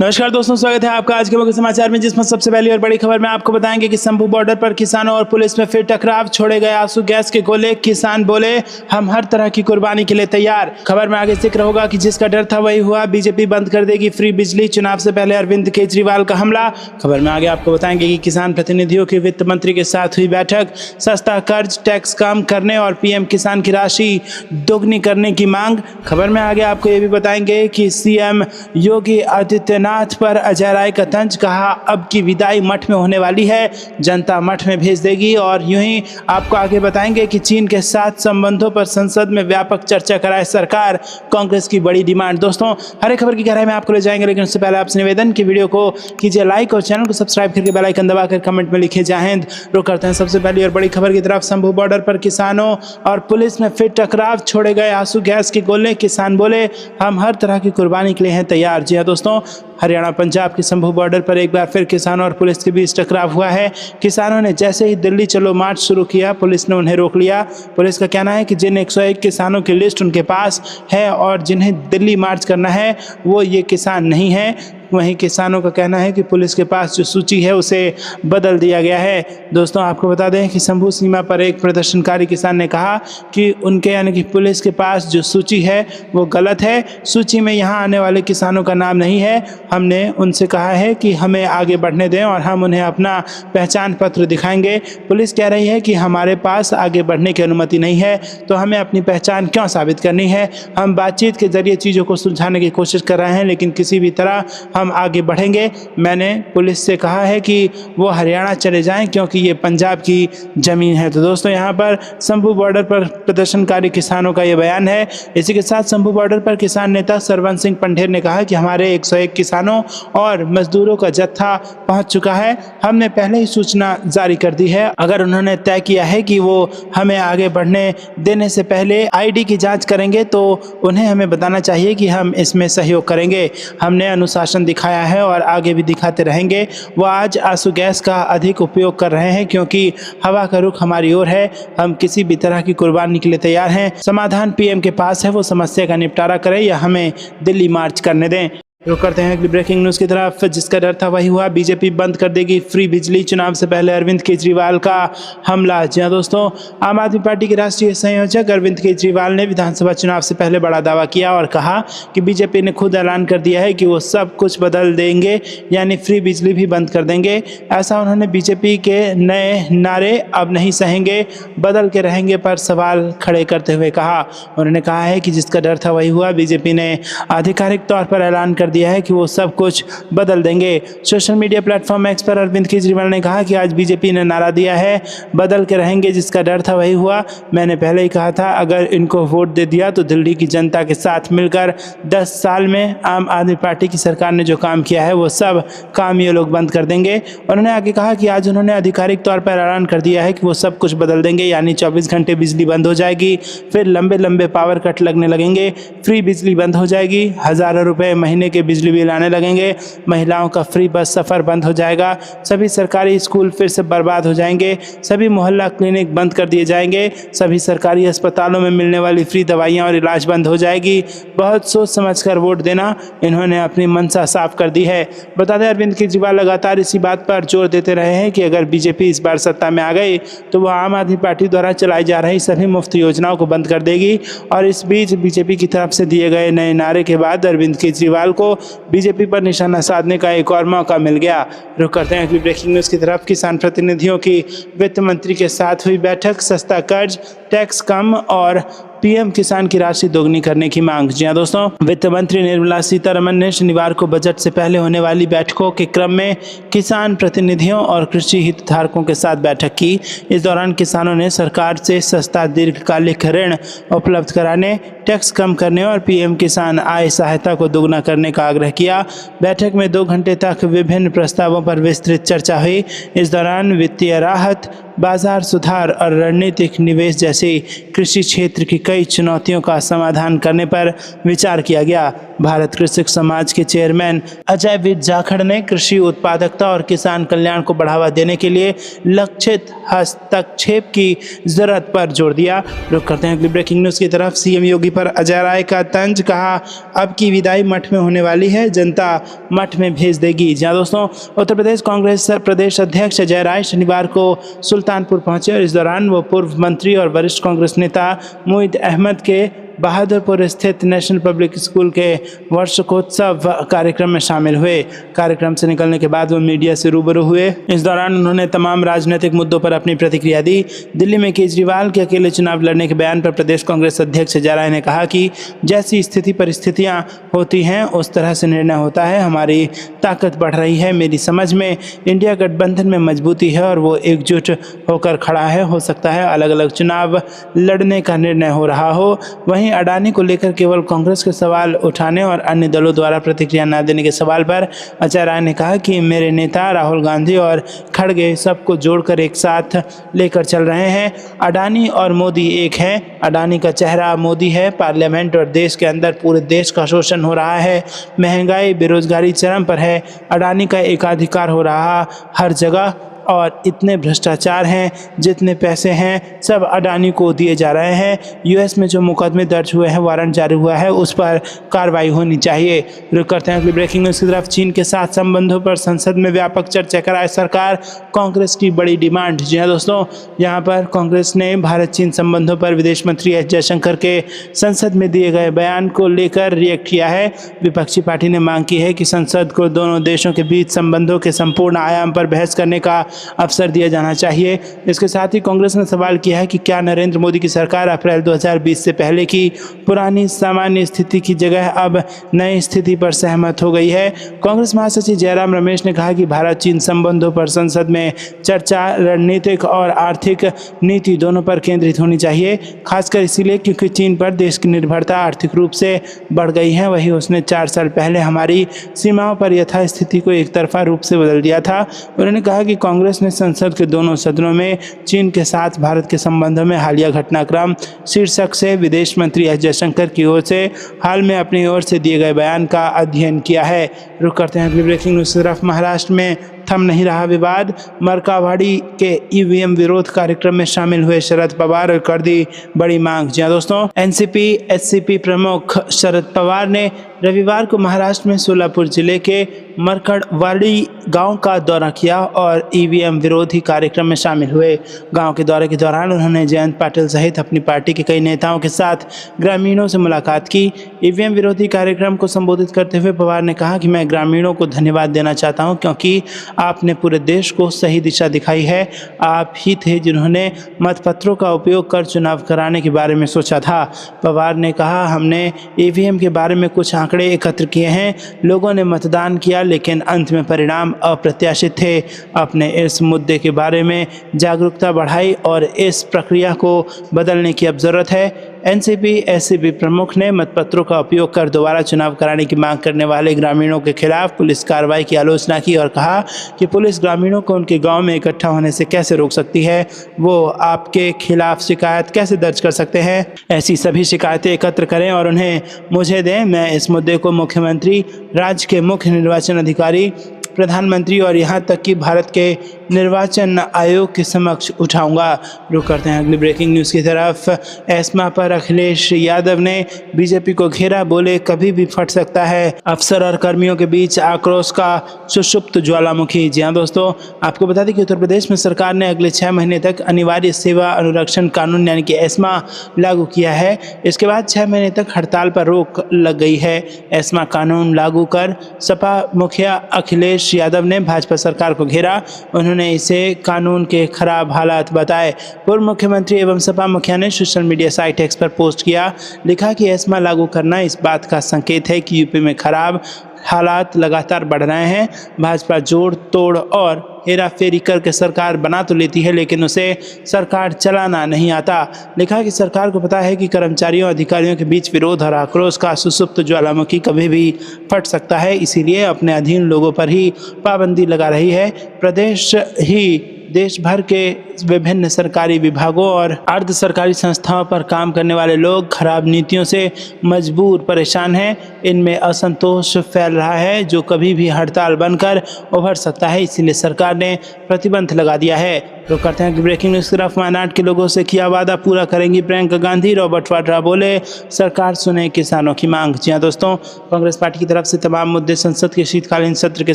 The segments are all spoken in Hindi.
नमस्कार दोस्तों, स्वागत है आपका आज के मुख्य समाचार में, जिसमें सबसे पहली और बड़ी खबर में आपको बताएंगे कि शंभू बॉर्डर पर किसानों और पुलिस में फिर टकराव, छोड़े गए आंसू गैस के गोले, किसान बोले हम हर तरह की कुर्बानी के लिए तैयार। खबर में आगे जिक्र होगा कि जिसका डर था वही हुआ, बीजेपी बंद कर देगी फ्री बिजली, चुनाव से पहले अरविंद केजरीवाल का हमला। खबर में आगे आपको बताएंगे कि किसान प्रतिनिधियों की वित्त मंत्री के साथ हुई बैठक, सस्ता कर्ज, टैक्स कम करने और पीएम किसान की राशि दोगुनी करने की मांग। खबर में आगे आपको ये भी बताएंगे कि सीएम योगी आदित्यनाथ पर अजय राय का तंज, कहा अब की विदाई मठ में होने वाली है, जनता मठ में भेज देगी। और यूं ही आपको आगे बताएंगे कि चीन के साथ संबंधों पर संसद में व्यापक चर्चा कराए सरकार, कांग्रेस की बड़ी डिमांड। दोस्तों, हर एक खबर की गहराई में आपको ले जाएंगे, लेकिन उससे पहले आपसे निवेदन कि वीडियो को कीजिए लाइक और चैनल को सब्सक्राइब करके बेल आइकन दबाकर कमेंट में लिखिए जय हिंद। रुक करते हैं सबसे पहली और बड़ी खबर की तरफ। शंभू बॉर्डर पर किसानों और पुलिस में फिर टकराव, छोड़े गए आंसू गैस के गोले, किसान बोले हम हर तरह की कुर्बानी के लिए हैं तैयार। जी हाँ दोस्तों, हरियाणा पंजाब के शंभू बॉर्डर पर एक बार फिर किसानों और पुलिस के बीच टकराव हुआ है। किसानों ने जैसे ही दिल्ली चलो मार्च शुरू किया, पुलिस ने उन्हें रोक लिया। पुलिस का कहना है कि जिन 101 किसानों की लिस्ट उनके पास है और जिन्हें दिल्ली मार्च करना है वो ये किसान नहीं है। वहीं किसानों का कहना है कि पुलिस के पास जो सूची है उसे बदल दिया गया है। दोस्तों, आपको बता दें कि शंभू सीमा पर एक प्रदर्शनकारी किसान ने कहा कि उनके यानी कि पुलिस के पास जो सूची है वो गलत है, सूची में यहाँ आने वाले किसानों का नाम नहीं है। हमने उनसे कहा है कि हमें आगे बढ़ने दें और हम उन्हें अपना पहचान पत्र दिखाएंगे। पुलिस कह रही है कि हमारे पास आगे बढ़ने की अनुमति नहीं है, तो हमें अपनी पहचान क्यों साबित करनी है। हम बातचीत के जरिए चीज़ों को सुलझाने की कोशिश कर रहे हैं, लेकिन किसी भी तरह हम आगे बढ़ेंगे। मैंने पुलिस से कहा है कि वो हरियाणा चले जाएं क्योंकि ये पंजाब की ज़मीन है। तो दोस्तों, यहाँ पर शंभू बॉर्डर पर प्रदर्शनकारी किसानों का ये बयान है। इसी के साथ शंभू बॉर्डर पर किसान नेता सरवन सिंह पंढेर ने कहा कि हमारे 101 किसानों और मजदूरों का जत्था पहुंच चुका है। हमने पहले ही सूचना जारी कर दी है। अगर उन्होंने तय किया है कि वो हमें आगे बढ़ने देने से पहले आईडी की जांच करेंगे तो उन्हें हमें बताना चाहिए कि हम इसमें सहयोग करेंगे। हमने अनुशासन दिखाया है और आगे भी दिखाते रहेंगे। वो आज आंसू गैस का अधिक उपयोग कर रहे हैं क्योंकि हवा का रुख हमारी ओर है। हम किसी भी तरह की कुर्बानी के लिए तैयार हैं। समाधान पीएम के पास है, वो समस्या का निपटारा करें या हमें दिल्ली मार्च करने दें। रुक करते हैं अगली ब्रेकिंग न्यूज़ की तरफ। जिसका डर था वही हुआ, बीजेपी बंद कर देगी फ्री बिजली, चुनाव से पहले अरविंद केजरीवाल का हमला। जी हाँ दोस्तों, आम आदमी पार्टी के राष्ट्रीय संयोजक अरविंद केजरीवाल ने विधानसभा चुनाव से पहले बड़ा दावा किया और कहा कि बीजेपी ने खुद ऐलान कर दिया है कि वो सब कुछ बदल देंगे, यानी फ्री बिजली भी बंद कर देंगे। ऐसा उन्होंने बीजेपी के नए नारे अब नहीं सहेंगे, बदल के रहेंगे पर सवाल खड़े करते हुए कहा। उन्होंने कहा है कि जिसका डर था वही हुआ, बीजेपी ने आधिकारिक तौर पर ऐलान कर दिया है कि वो सब कुछ बदल देंगे। सोशल मीडिया प्लेटफॉर्म एक्स पर अरविंद केजरीवाल ने कहा कि आज बीजेपी ने नारा दिया है, बदल के रहेंगे, जिसका डर था वही हुआ। मैंने पहले ही कहा था अगर इनको वोट दे दिया तो दिल्ली की जनता के साथ मिलकर 10 साल में आम आदमी पार्टी की सरकार ने जो काम किया है वो सब काम ये लोग बंद कर देंगे। उन्होंने आगे कहा कि आज उन्होंने आधिकारिक तौर पर ऐलान कर दिया है कि वो सब कुछ बदल देंगे, यानी 24 घंटे बिजली बंद हो जाएगी, फिर लंबे लंबे पावर कट लगने लगेंगे, फ्री बिजली बंद हो जाएगी, हज़ारों रुपये महीने के बिजली बिल आने लगेंगे, महिलाओं का फ्री बस सफ़र बंद हो जाएगा, सभी सरकारी स्कूल फिर से बर्बाद हो जाएंगे, सभी मोहल्ला क्लिनिक बंद कर दिए जाएंगे, सभी सरकारी अस्पतालों में मिलने वाली फ्री दवाइयाँ और इलाज बंद हो जाएगी। बहुत सोच समझकर वोट देना, इन्होंने अपनी मंशा साफ कर दी है। बता दें अरविंद केजरीवाल लगातार इसी बात पर जोर देते रहे हैं कि अगर बीजेपी इस बार सत्ता में आ गई तो वह आम आदमी पार्टी द्वारा चलाई जा रही सभी मुफ्त योजनाओं को बंद कर देगी। और इस बीच बीजेपी की तरफ से दिए गए नए नारे के बाद अरविंद केजरीवाल को बीजेपी पर निशाना साधने का एक और मौका मिल गया। रुक करते हैं अगली ब्रेकिंग न्यूज़ की तरफ। किसान प्रतिनिधियों की वित्त मंत्री के साथ हुई बैठक, सस्ता कर्ज, टैक्स कम और पीएम किसान की राशि दोगुनी करने की मांग। जी हाँ दोस्तों, वित्त मंत्री निर्मला सीतारमण ने शनिवार को बजट से पहले होने वाली बैठकों के क्रम में किसान प्रतिनिधियों और कृषि हितधारकों के साथ बैठक की। इस दौरान किसानों ने सरकार से सस्ता दीर्घकालिक ऋण उपलब्ध कराने, टैक्स कम करने और पीएम किसान आय सहायता को दोगुना करने का आग्रह किया। बैठक में 2 घंटे तक विभिन्न प्रस्तावों पर विस्तृत चर्चा हुई। इस दौरान वित्तीय राहत, बाजार सुधार और रणनीतिक निवेश जैसी कृषि क्षेत्र की कई चुनौतियों का समाधान करने पर विचार किया गया। भारत कृषक समाज के चेयरमैन अजय वीर जाखड़ ने कृषि उत्पादकता और किसान कल्याण को बढ़ावा देने के लिए लक्षित हस्तक्षेप की जरूरत पर जोर दिया। रुक करते हैं अगली ब्रेकिंग न्यूज की तरफ। सीएम योगी पर अजय राय का तंज, कहा अब की विदाई मठ में होने वाली है, जनता मठ में भेज देगी। जहां दोस्तों उत्तर प्रदेश कांग्रेस प्रदेश अध्यक्ष अजय राय शनिवार को सुल्तानपुर पहुंचे और इस दौरान वो पूर्व मंत्री और वरिष्ठ कांग्रेस नेता मोईद अहमद के बहादुरपुर स्थित नेशनल पब्लिक स्कूल के वार्षिकोत्सव कार्यक्रम में शामिल हुए। कार्यक्रम से निकलने के बाद वो मीडिया से रूबरू हुए। इस दौरान उन्होंने तमाम राजनीतिक मुद्दों पर अपनी प्रतिक्रिया दी। दिल्ली में केजरीवाल के अकेले चुनाव लड़ने के बयान पर प्रदेश कांग्रेस अध्यक्ष अजय राय ने कहा कि जैसी स्थिति परिस्थितियां होती हैं उस तरह से निर्णय होता है। हमारी ताकत बढ़ रही है। मेरी समझ में इंडिया गठबंधन में मजबूती है और वो एकजुट होकर खड़ा है। हो सकता है अलग अलग चुनाव लड़ने का निर्णय हो रहा हो। वहीं अडानी को लेकर केवल कांग्रेस के सवाल उठाने और अन्य दलों द्वारा प्रतिक्रिया न देने के सवाल पर अजय राय ने कहा कि मेरे नेता राहुल गांधी और खड़गे सबको जोड़कर एक साथ लेकर चल रहे हैं। अडानी और मोदी एक हैं। अडानी का चेहरा मोदी है। पार्लियामेंट और देश के अंदर पूरे देश का शोषण हो रहा है। महंगाई बेरोजगारी चरम पर है। अडानी का एकाधिकार हो रहा हर जगह और इतने भ्रष्टाचार हैं, जितने पैसे हैं सब अडानी को दिए जा रहे हैं। यूएस में जो मुकदमे दर्ज हुए हैं, वारंट जारी हुआ है, उस पर कार्रवाई होनी चाहिए। रुक करते हैं अगली ब्रेकिंग न्यूज़ की तरफ। चीन के साथ संबंधों पर संसद में व्यापक चर्चा कराए सरकार, कांग्रेस की बड़ी डिमांड। जी हाँ दोस्तों, यहाँ पर कांग्रेस ने भारत चीन संबंधों पर विदेश मंत्री एस जयशंकर के संसद में दिए गए बयान को लेकर रिएक्ट किया है। विपक्षी पार्टी ने मांग की है कि संसद को दोनों देशों के बीच संबंधों के संपूर्ण आयाम पर बहस करने का अवसर दिया जाना चाहिए। इसके साथ ही कांग्रेस ने सवाल किया है कि क्या नरेंद्र मोदी की सरकार अप्रैल 2020 से पहले की पुरानी सामान्य स्थिति की जगह अब नई स्थिति पर सहमत हो गई है। कांग्रेस महासचिव जयराम रमेश ने कहा कि भारत चीन संबंधों पर संसद में चर्चा रणनीतिक और आर्थिक नीति दोनों पर केंद्रित होनी चाहिए, खासकर इसीलिए क्योंकि चीन पर देश की निर्भरता आर्थिक रूप से बढ़ गई है। वहीं उसने 4 साल पहले हमारी सीमाओं पर यथास्थिति को एक तरफा रूप से बदल दिया था। उन्होंने कहा कि कांग्रेस ने संसद के दोनों सदनों में चीन के साथ भारत के संबंधों में हालिया घटनाक्रम शीर्षक से विदेश मंत्री एस जयशंकर की ओर से हाल में अपनी ओर से दिए गए बयान का अध्ययन किया है। रुक करते हैं अगली ब्रेकिंग न्यूज़ की तरफ। महाराष्ट्र में थम नहीं रहा विवाद, मरकावाड़ी के ईवीएम विरोध कार्यक्रम में शामिल हुए शरद पवार और कर दी बड़ी मांग। जी दोस्तों, एनसीपी एससीपी प्रमुख शरद पवार ने रविवार को महाराष्ट्र में सोलापुर जिले के मरकड़वाड़ी गांव का दौरा किया और ईवीएम विरोधी कार्यक्रम में शामिल हुए। गांव के दौरे के दौरान उन्होंने जयंत पाटिल सहित अपनी पार्टी के कई नेताओं के साथ ग्रामीणों से मुलाकात की। ईवीएम विरोधी कार्यक्रम को संबोधित करते हुए पवार ने कहा कि मैं ग्रामीणों को धन्यवाद देना चाहता हूं, क्योंकि आपने पूरे देश को सही दिशा दिखाई है। आप ही थे जिन्होंने मतपत्रों का उपयोग कर चुनाव कराने के बारे में सोचा था। पवार ने कहा, हमने ईवीएम के बारे में कुछ आंकड़े एकत्र किए हैं। लोगों ने मतदान किया, लेकिन अंत में परिणाम अप्रत्याशित थे। अपने इस मुद्दे के बारे में जागरूकता बढ़ाई और इस प्रक्रिया को बदलने की अब जरूरत है। एनसीपी एससीपी प्रमुख ने मतपत्रों का उपयोग कर दोबारा चुनाव कराने की मांग करने वाले ग्रामीणों के खिलाफ पुलिस कार्रवाई की आलोचना की और कहा कि पुलिस ग्रामीणों को उनके गांव में इकट्ठा होने से कैसे रोक सकती है, वो आपके खिलाफ शिकायत कैसे दर्ज कर सकते हैं। ऐसी सभी शिकायतें एकत्र करें और उन्हें मुझे दें। मैं इस मुद्दे को मुख्यमंत्री, राज्य के मुख्य निर्वाचन अधिकारी, प्रधानमंत्री और यहाँ तक कि भारत के निर्वाचन आयोग के समक्ष उठाऊंगा। रुक करते हैं अगली ब्रेकिंग न्यूज़ की तरफ। एस्मा पर अखिलेश यादव ने बीजेपी को घेरा, बोले कभी भी फट सकता है। अफसर और कर्मियों के बीच आक्रोश का सुषुप्त ज्वालामुखी। जी हाँ दोस्तों, आपको बता दें कि उत्तर प्रदेश में सरकार ने अगले 6 महीने तक अनिवार्य सेवा अनुरक्षण कानून यानी कि एस्मा लागू किया है। इसके बाद 6 महीने तक हड़ताल पर रोक लग गई है। एस्मा कानून लागू कर सपा मुखिया अखिलेश यादव ने भाजपा सरकार को घेरा। उन्होंने इसे कानून के खराब हालात बताए। पूर्व मुख्यमंत्री एवं सपा मुखिया ने सोशल मीडिया साइट एक्स पर पोस्ट किया, लिखा कि एस्मा लागू करना इस बात का संकेत है कि यूपी में खराब हालात लगातार बढ़ रहे हैं। भाजपा जोड़ तोड़ और हेरा फेरी करके सरकार बना तो लेती है, लेकिन उसे सरकार चलाना नहीं आता। लिखा कि सरकार को पता है कि कर्मचारियों अधिकारियों के बीच विरोध और आक्रोश का सुसुप्त ज्वालामुखी कभी भी फट सकता है, इसीलिए अपने अधीन लोगों पर ही पाबंदी लगा रही है। प्रदेश ही देश भर के विभिन्न सरकारी विभागों और अर्ध सरकारी संस्थाओं पर काम करने वाले लोग खराब नीतियों से मजबूर परेशान हैं। इनमें असंतोष फैल रहा है जो कभी भी हड़ताल बनकर उभर सकता है, इसीलिए सरकार ने प्रतिबंध लगा दिया है। तो करते हैं कि ब्रेकिंग न्यूज़ की तरफ। वायनाड के लोगों से किया वादा पूरा करेंगी प्रियंका गांधी। रॉबर्ट वाड्रा बोले सरकार सुने किसानों की मांग। जी हाँ दोस्तों, कांग्रेस पार्टी की तरफ से तमाम मुद्दे संसद के शीतकालीन सत्र के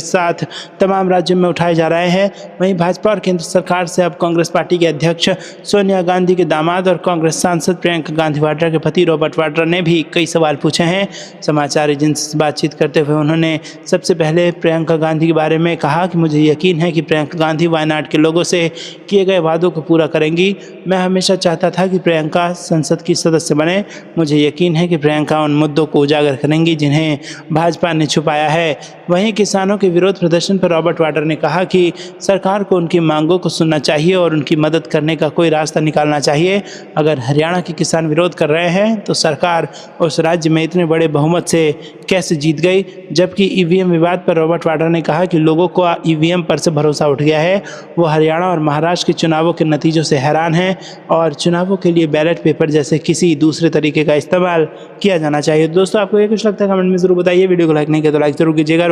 साथ तमाम राज्यों में उठाए जा रहे हैं। वहीं भाजपा और केंद्र सरकार से अब कांग्रेस पार्टी के अध्यक्ष सोनिया गांधी के दामाद और कांग्रेस सांसद प्रियंका गांधी वाड्रा के पति रॉबर्ट वाड्रा ने भी कई सवाल पूछे हैं। समाचार एजेंसी से बातचीत करते हुए उन्होंने सबसे पहले प्रियंका गांधी के बारे में कहा कि मुझे यकीन है कि प्रियंका गांधी वायनाड के लोगों से किए गए वादों को पूरा करेंगी। मैं हमेशा चाहता था कि प्रियंका संसद की सदस्य बने। मुझे यकीन है कि प्रियंका उन मुद्दों को उजागर करेंगी जिन्हें भाजपा ने छुपाया है। वहीं किसानों के विरोध प्रदर्शन पर रॉबर्ट वाड्रा ने कहा कि सरकार को उनकी मांगों को सुनना चाहिए और उनकी मदद करने का कोई रास्ता निकालना चाहिए। अगर हरियाणा के किसान विरोध कर रहे हैं तो सरकार उस राज्य में इतने बड़े बहुमत से कैसे जीत गई। जबकि ईवीएम विवाद पर रॉबर्ट वाड्रा ने कहा कि लोगों को ईवीएम पर से भरोसा उठ गया है। वो हरियाणा और महाराष्ट्र के चुनावों के नतीजों से हैरान हैं और चुनावों के लिए बैलेट पेपर जैसे किसी दूसरे तरीके का इस्तेमाल किया जाना चाहिए। दोस्तों, आपको ये कुछ लगता है कमेंट में जरूर बताइए। वीडियो को लाइक नहीं किया तो लाइक जरूर कीजिएगा।